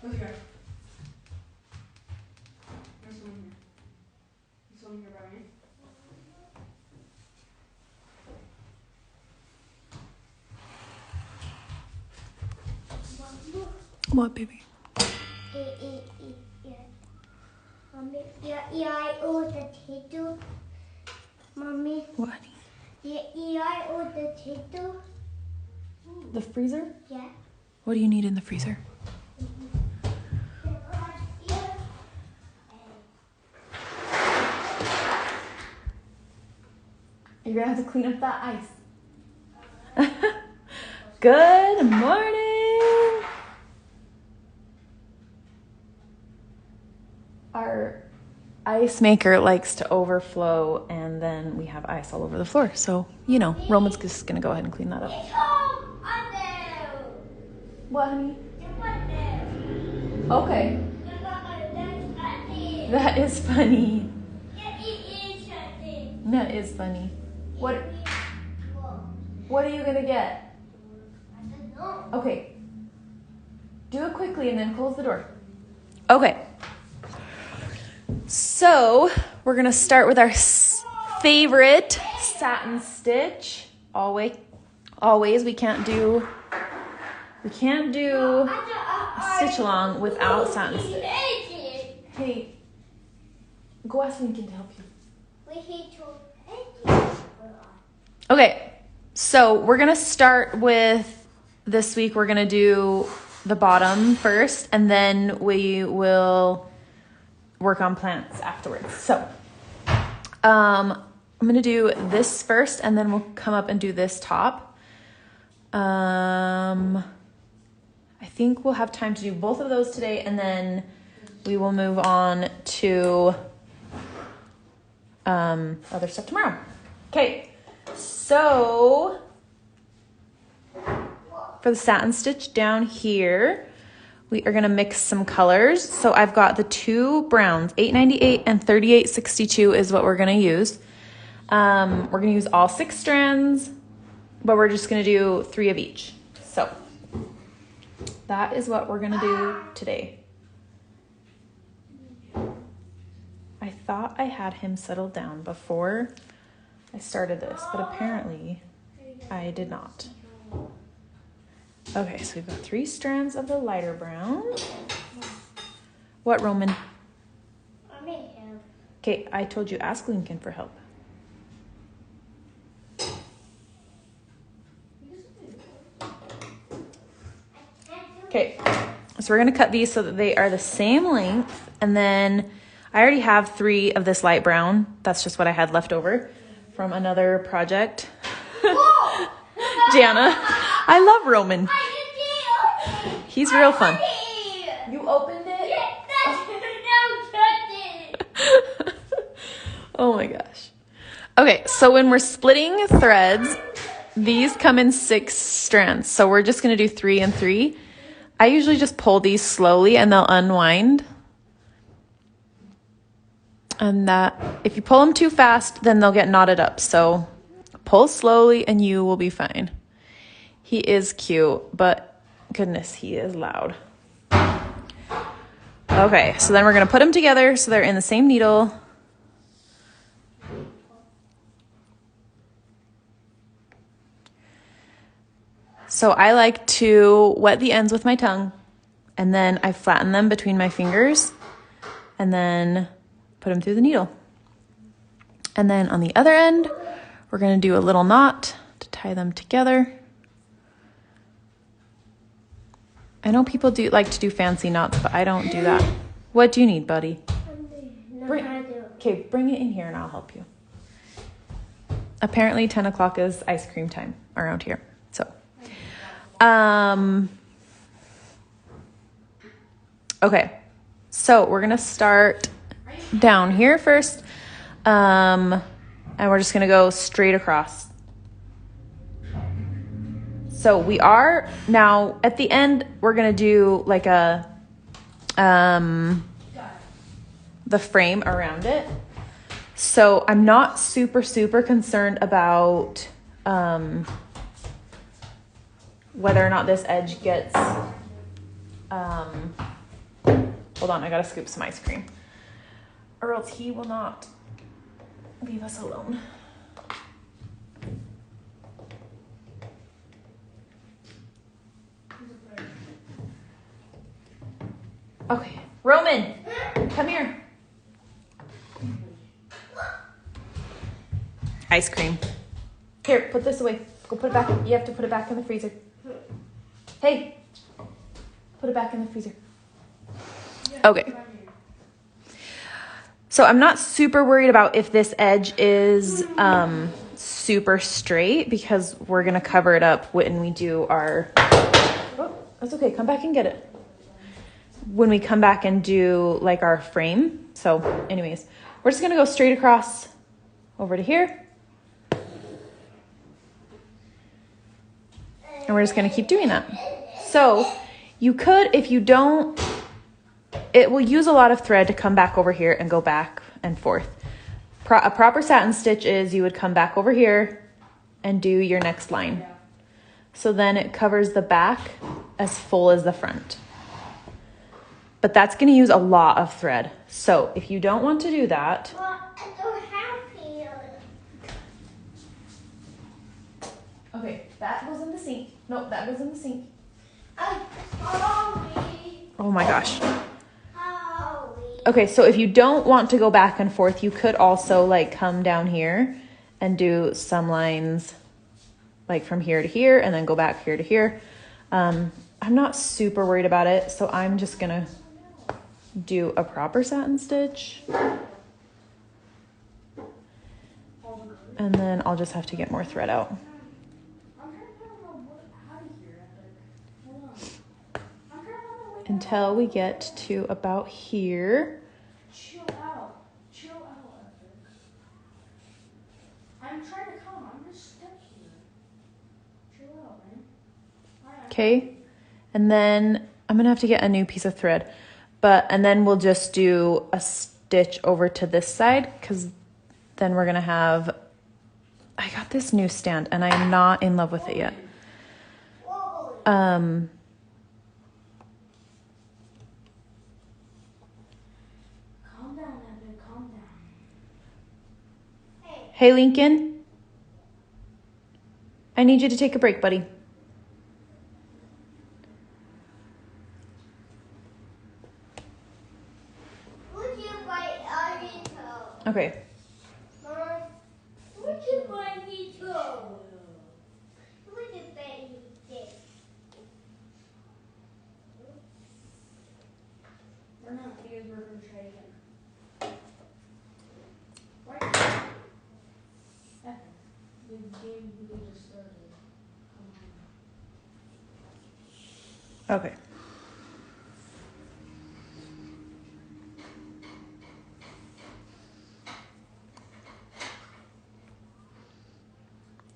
Look here. There's someone here. There's someone here by me. What, baby? Mommy, potato. Mommy. What, honey? Potato. The freezer? Yeah. What do you need in the freezer? You're gonna have to clean up that ice. Good morning. Our ice maker likes to overflow and then we have ice all over the floor. So, you know, Roman's just gonna go ahead and clean that up. What, honey? Okay. That is funny. That is funny. What are you gonna get? I don't know. Okay. Do it quickly and then close the door. Okay. So we're gonna start with our favorite satin stitch. Always we can't do a stitch along without satin stitch. Hey, go ask Lincoln to help you. Okay, so we're gonna start with this week. We're gonna do the bottom first, and then we will work on plants afterwards. So, I'm gonna do this first, and then we'll come up and do this top. I think we'll have time to do both of those today, and then we will move on to other stuff tomorrow. Okay, so for the satin stitch down here, we are gonna mix some colors. So I've got the two browns, 898 and 3862 is what we're gonna use. We're gonna use all 6 strands, but we're just gonna do 3 of each. So that is what we're gonna do today. I thought I had him settled down before I started this, but apparently I did not. Okay, so we've got 3 strands of the lighter brown. What, Roman? Okay, I told you ask Lincoln for help. Okay, so we're gonna cut these so that they are the same length, and then I already have 3 of this light brown. That's just what I had left over from another project. Jana, I love Roman. He's real fun. You opened it? Oh my gosh. Okay, so when we're splitting threads, these come in 6 strands. So we're just gonna do 3 and 3. I usually just pull these slowly and they'll unwind. And that, if you pull them too fast, then they'll get knotted up. So pull slowly and you will be fine. He is cute, but goodness, he is loud. Okay, so then we're gonna put them together so they're in the same needle. So I like to wet the ends with my tongue, and then I flatten them between my fingers, and then put them through the needle. And then on the other end, we're gonna do a little knot to tie them together. I know people do like to do fancy knots, but I don't do that. What do you need, buddy? Bring it in here and I'll help you. Apparently 10 o'clock is ice cream time around here. So, okay. So we're gonna start down here first. And we're just gonna go straight across. So we are now at the end, we're gonna do like a the frame around it. So I'm not super concerned about whether or not this edge gets Hold on, I gotta scoop some ice cream. Or else he will not leave us alone. Okay, Roman, come here. Ice cream. Here, put this away. Go put it back. You have to put it back in the freezer. Hey, put it back in the freezer. Okay. So I'm not super worried about if this edge is super straight because we're gonna cover it up when we do our, oh, that's okay, come back and get it. When we come back and do like our frame. So anyways, we're just gonna go straight across over to here. And we're just gonna keep doing that. So you could, if you don't, it will use a lot of thread to come back over here and go back and forth. A proper satin stitch is you would come back over here and do your next line. So then it covers the back as full as the front. But that's going to use a lot of thread. So if you don't want to do that. Well, I don't have here. Okay, that goes in the sink. No, that goes in the sink. I'm sorry. Oh my gosh. Sorry. Okay, so if you don't want to go back and forth, you could also like come down here and do some lines like from here to here and then go back here to here. I'm not super worried about it, so I'm just gonna do a proper satin stitch. And then I'll just have to get more thread out. Until we get to about here. Chill out. Chill out, Epic. I'm trying to come. I'm just stuck here. Chill out, man. Okay. And then I'm going to have to get a new piece of thread. And then we'll just do a stitch over to this side because then we're going to have, I got this new stand and I'm not in love with it yet. Hey, Lincoln. I need you to take a break, buddy. Would you buy Arito? Okay. Mom, would you buy me too? Would you buy me this? We're not because we're going to try again. Why? Epic. The game we just started. Come on. Okay.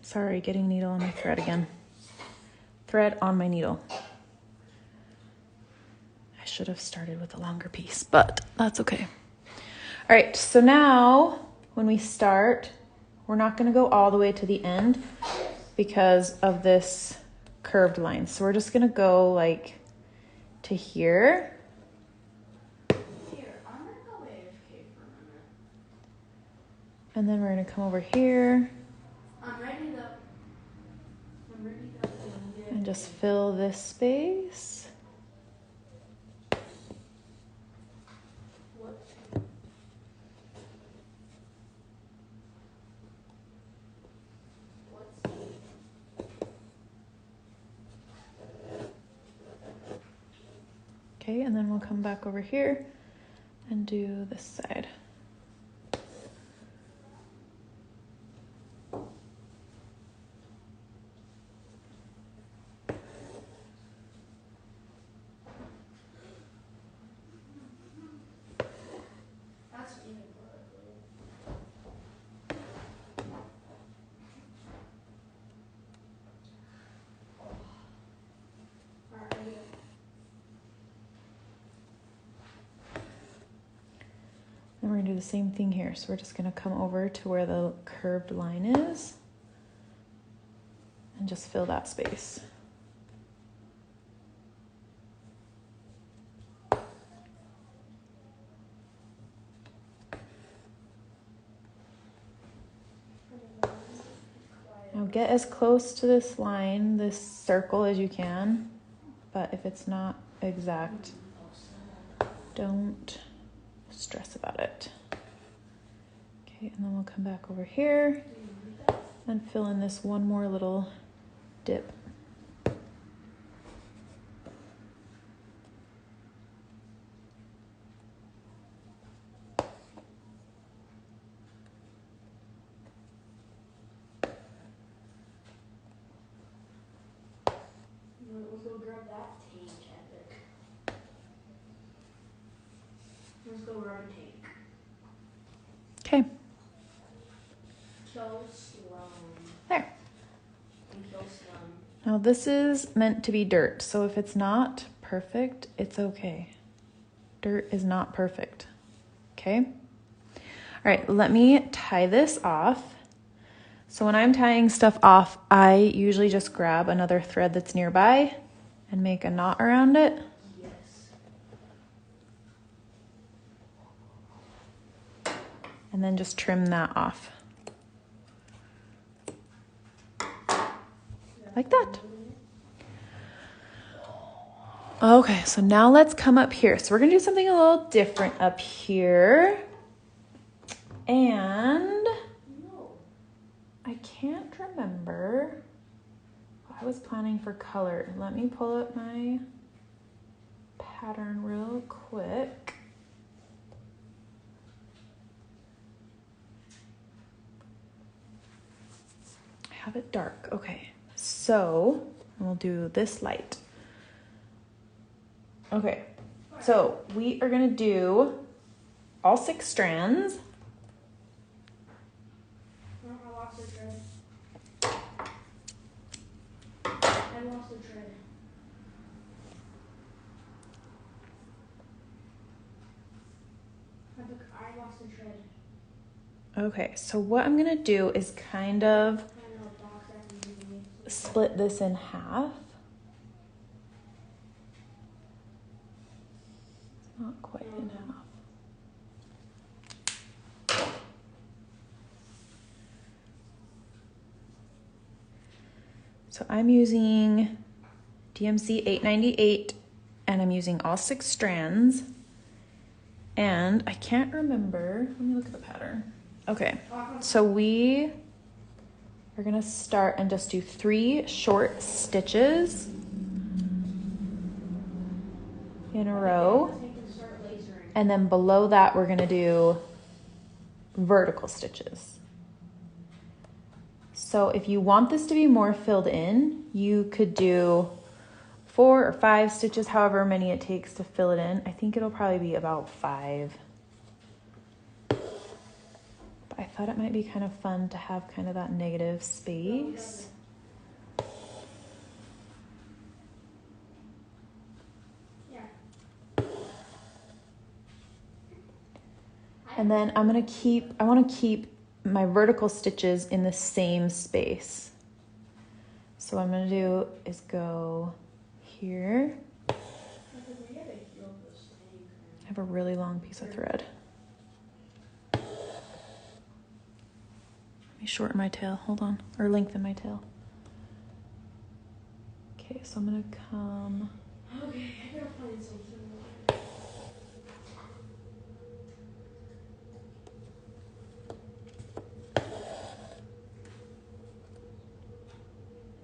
Sorry, getting needle on my thread again. Thread on my needle. I should have started with a longer piece, but that's okay. All right, so now when we start, we're not going to go all the way to the end because of this curved line. So we're just going to go like to here. Here, I'm going to go AFK for a minute. And then we're going to come over here I'm ready to. and just fill this space. What? Okay, and then we'll come back over here and do this side. That's even better. Alright. And we're gonna do the same thing here. So we're just gonna come over to where the curved line is and just fill that space. get as close to this line, this circle as you can, but if it's not exact, don't stress about it. Okay, and then we'll come back over here and fill in this one more little dip. Let's go grab that tank, epic. Let's go grab a tank. Okay, Kill slum. there. And kill slum. Now this is meant to be dirt, so if it's not perfect, it's okay. Dirt is not perfect, okay? All right, let me tie this off. So when I'm tying stuff off, I usually just grab another thread that's nearby and make a knot around it. Yes. And then just trim that off. Like that. Okay, so now let's come up here. So we're gonna do something a little different up here. And I can't remember. I was planning for color. Let me pull up my pattern real quick. I have it dark. Okay, so we'll do this light. Okay, so we are gonna do all 6 strands. No, I lost the thread. I lost the thread. I lost the thread. Okay, so what I'm gonna do is kind of split this in half. Not quite in half. So I'm using DMC 898 and I'm using all 6 strands. And I can't remember, let me look at the pattern. Okay, so we are gonna start and just do 3 short stitches in a row. And then below that, we're gonna do vertical stitches. So if you want this to be more filled in, you could do 4 or 5 stitches, however many it takes to fill it in. I think it'll probably be about 5. But I thought it might be kind of fun to have kind of that negative space. And then I want to keep my vertical stitches in the same space. So what I'm going to do is go here. I have a really long piece of thread. Let me shorten my tail, hold on, or lengthen my tail. Okay, so I'm going to come. Okay, I gotta find something.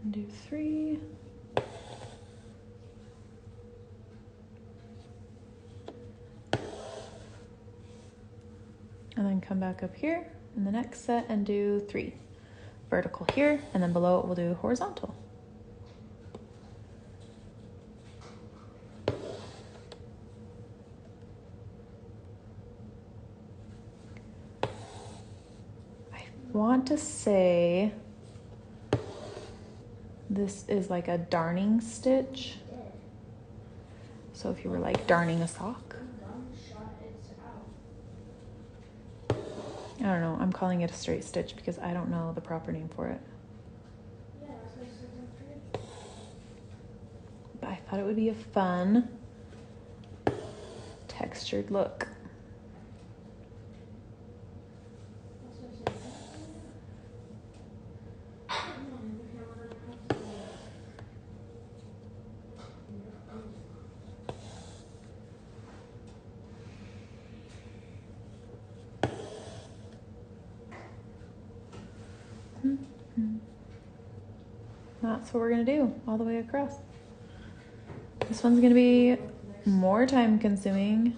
And do 3. And then come back up here in the next set and do 3. Vertical here, and then below it we'll do horizontal. I want to say this is like a darning stitch. So if you were like darning a sock. I don't know, I'm calling it a straight stitch because I don't know the proper name for it. But I thought it would be a fun textured look. That's what we're gonna do all the way across. This one's gonna be more time consuming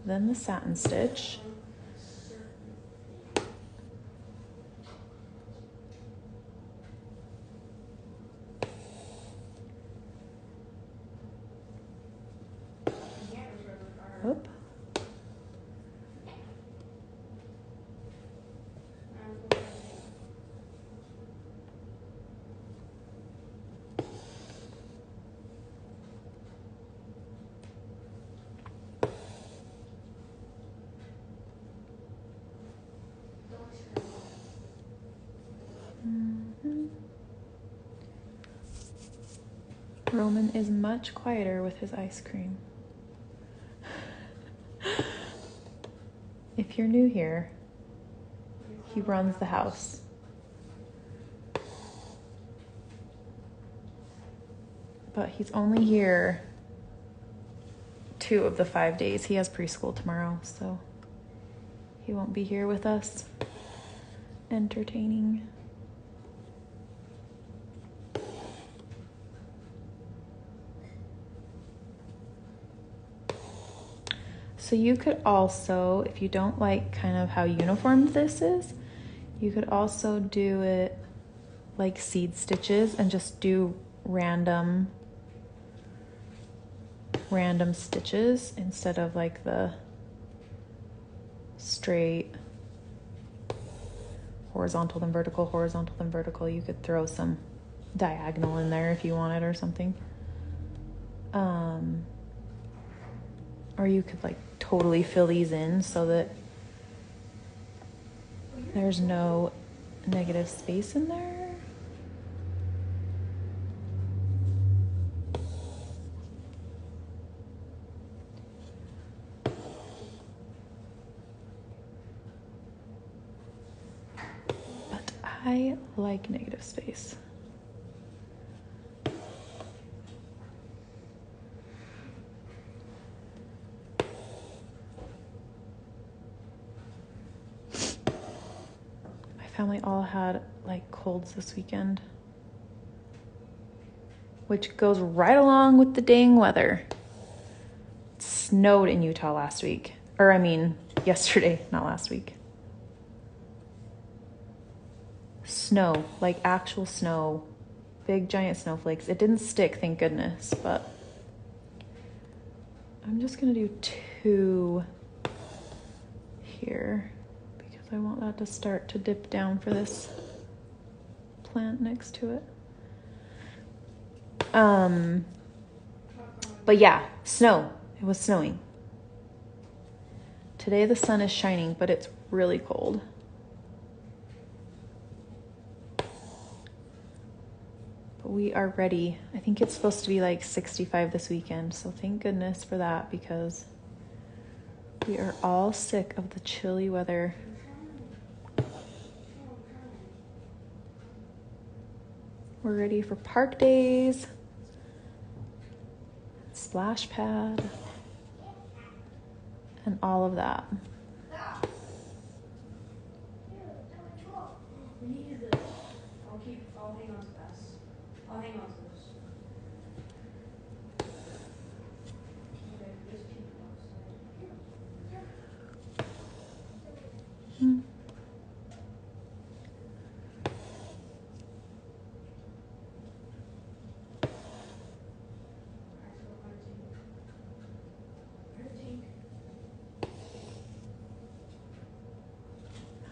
than the satin stitch. Whoop. Roman is much quieter with his ice cream. If you're new here, he runs the house. But he's only here 2 of the 5 days. He has preschool tomorrow, so he won't be here with us entertaining. So you could also, if you don't like kind of how uniform this is, you could also do it like seed stitches and just do random stitches instead of like the straight horizontal then vertical, horizontal then vertical. You could throw some diagonal in there if you wanted or something. Or you could like totally fill these in so that there's no negative space in there. But I like negative space. Family all had like colds this weekend, which goes right along with the dang weather. It snowed in Utah last week, or I mean yesterday, not last week. Snow, like actual snow, big giant snowflakes. It didn't stick, thank goodness, but I'm just gonna do 2 here. I want that to start to dip down for this plant next to it. But yeah, snow. It was snowing. Today the sun is shining, but it's really cold. But we are ready. I think it's supposed to be like 65 this weekend, so thank goodness for that because we are all sick of the chilly weather. We're ready for park days, splash pad, and all of that. I'll hang on to this. I'll hang on to this. Okay, just keep it outside.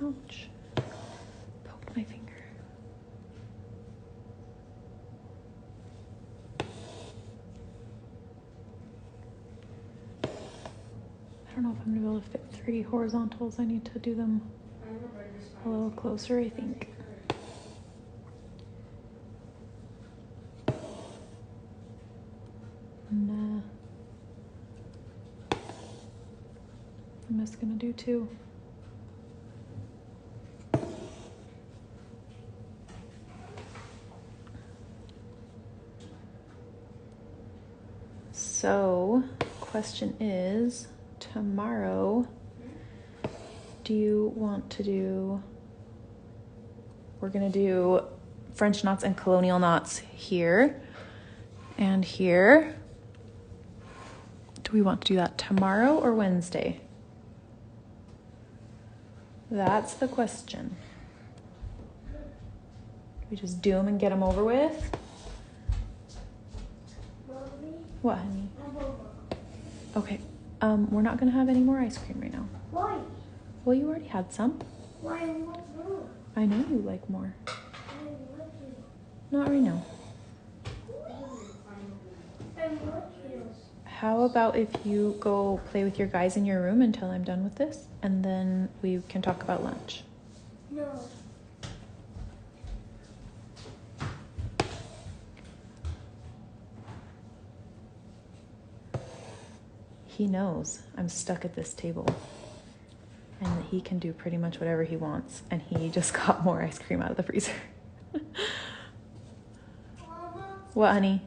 Ouch. Poked my finger. I don't know if I'm gonna be able to fit 3 horizontals. I need to do them a little closer, I think. Nah. I'm just gonna do 2. So, question is, tomorrow, do you want to do, we're gonna do French knots and colonial knots here and here. Do we want to do that tomorrow or Wednesday? That's the question. We just do them and get them over with? Mommy, What, honey? I'm over. Okay. We're not gonna have any more ice cream right now. Why? Well, you already had some. Why not more? I know you like more. I want to. Not right now. I want to. How about if you go play with your guys in your room until I'm done with this, and then we can talk about lunch. No. He knows I'm stuck at this table and that he can do pretty much whatever he wants, and he just got more ice cream out of the freezer. Mama, What, honey?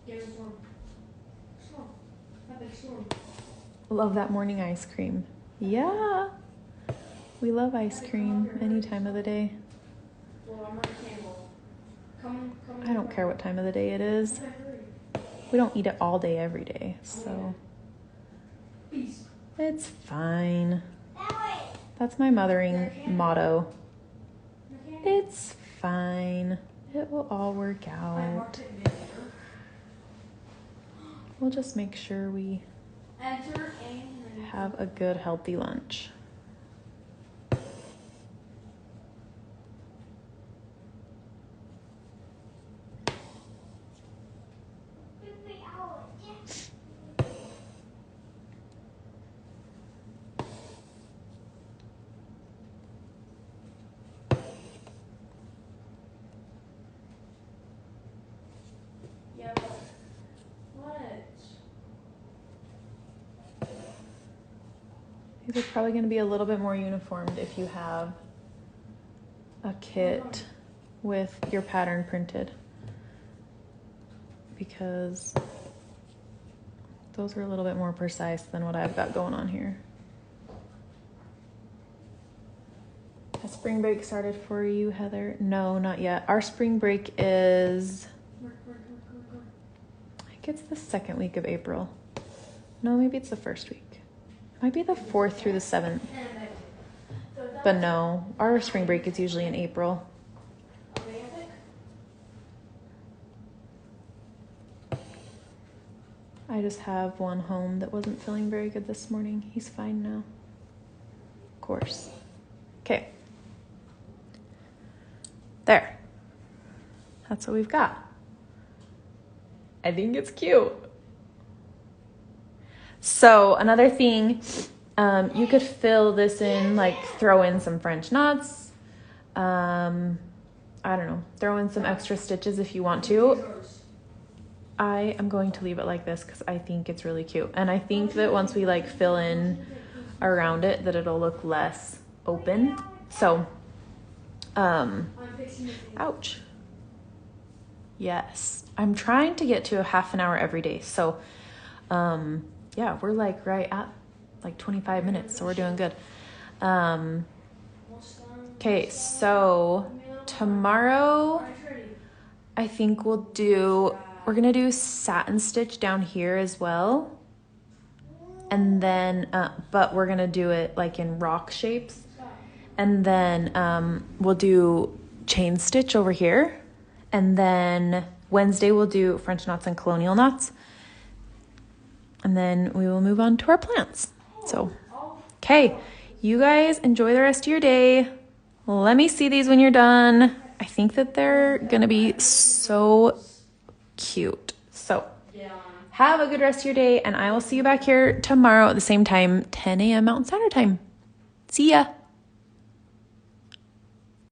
Give us one. Storm. Have a storm. Love that morning ice cream. Yeah. We love ice cream any time of the day. Well, I'm on a candle. Come. I don't care what time of the day it is. Okay, hurry. We don't eat it all day every day, so Peace. it's fine. that way. That's my mothering motto. Okay. It's fine. It will all work I out. marked it video. We'll just make sure we Enter and have a good, healthy lunch. Baby, out. Yes. Yeah, but what? These are probably going to be a little bit more uniformed if you have a kit with your pattern printed, because those are a little bit more precise than what I've got going on here. Has spring break started for you, Heather? No, not yet. Our spring break is, Work. I think it's the second week of April. No, maybe it's the first week. It might be the 4th through the 7th. But no, our spring break is usually in April. Okay, epic. I just have one home that wasn't feeling very good this morning. He's fine now. Of course. Okay. There. That's what we've got. I think it's cute. So another thing, you could fill this in, like throw in some French knots. I don't know, throw in some extra stitches if you want to. I am going to leave it like this because I think it's really cute. And I think that once we like fill in around it, that it'll look less open. So, ouch. Yes, I'm trying to get to a half an hour every day. So, yeah, we're like right at like 25 minutes, so we're doing good. Okay, so tomorrow I think we're gonna do satin stitch down here as well. And then, but we're gonna do it like in rock shapes. And then we'll do chain stitch over here. And then Wednesday we'll do French knots and colonial knots. And then we will move on to our plants. So, okay, you guys enjoy the rest of your day. Let me see these when you're done. I think that they're gonna be so cute. So, have a good rest of your day, and I will see you back here tomorrow at the same time, 10 a.m. Mountain Standard Time. See ya.